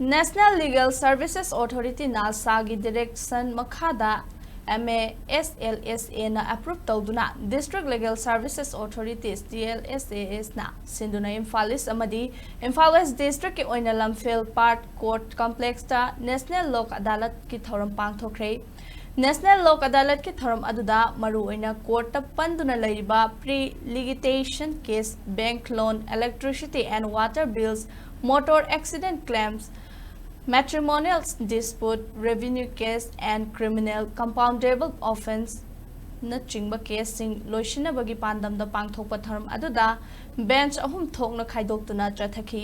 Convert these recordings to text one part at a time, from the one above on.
National Legal Services Authority NASA gi direction makhada MASLSA na approve tawduna District Legal Services Authorities DLSAS na sinduna Imphal amadi Imphal West District ki oina lamphel part court complex ta National Lok Adalat ki thoram pangthokre National Lok Adalat ki thoram aduda maru oina court ta panduna laiba pre litigation case bank loan electricity and water bills motor accident claims matrimonial dispute, revenue case, and criminal compoundable offense na chingba case sing loishina bagi pandam da pangthokpa tharam aduda bench ahum thokna khaidoktuna chathaki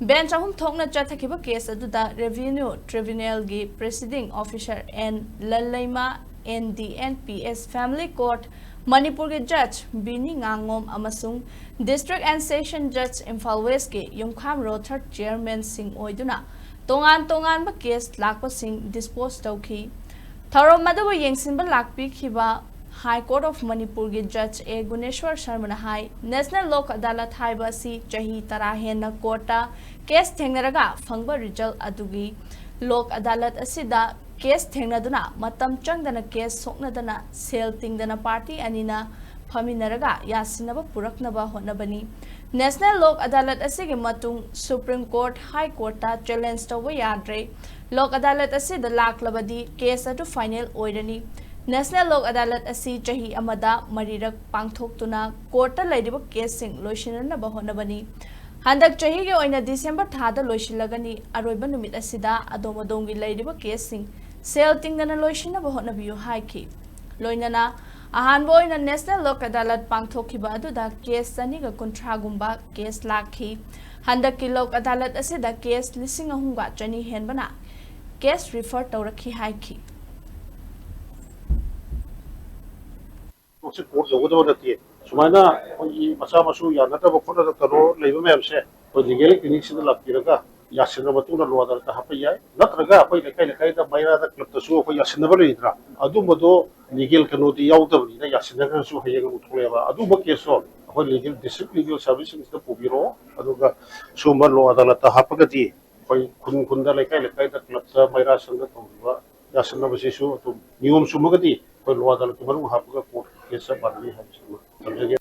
bench ahum thokna chathaki ba case aduda revenue tribunal gi presiding officer and lalaima NDNPS family court Manipur ki judge Bini Ngangom amasung district and session judge Imphal West ki Yumkham Road third chairman sing oiduna tongan ba case lakpa sing dispose tawki tharom madabu yengsinba lakpi khiba High Court of Manipur gi Judge A Guneshwar Sharma na hai National Lok Adalat haiba si chahi tara henna courta case thengnaraga phangba result adugi Lok Adalat asida case thengnaduna matam changdana case soknadana sel tingdana party anina phaminaraga yasinaba puraknaba honabani National Lok Adalat asigi matung Supreme Court High Court ta challenge tawba yadre Lok Adalat asida laklabadi case atu final oirani National Lok Adalat asi chahi amada marirak pangthoktuna court ta laidiba case sing loishinana ba honabani handak chahi ge oina December thada loishilagani aroiba numit asida adomadongi laidiba case sing sel tingdana loishina ba honabiyu haiki loinana ahanbo ina National Lok Adalat pangthokhiba aduda case saniga kuntragumba case lakhi handaki Lok Adalat asida case lising ahunga chani henbana case refer tawrakhi haiki 혹시 그 요거도 수마나 이 마사마수 야나다 버코다 따로 레이브 맵세 그 리겔 클리닉스들 랍기라가 야신나 버투나 로아다르타 하파이야 나트라가 아파이 레카이다 마이라다 클럽다수 그 야신나 버리드라 아두모도 리겔 그노디 야우더비나 야신나 그수 하이가 무토레바 아두모 케소 그 리겔 디스트릭트 리겔 서비스에서 보비로 아두가 수마 로아다르타 하파가디 거의 군군다 레카이다 클럽다 마이라 선가 통과 야신나 버시수 또 니움 수마가디 그 로아다르타 바로 하파가 코 case बदली है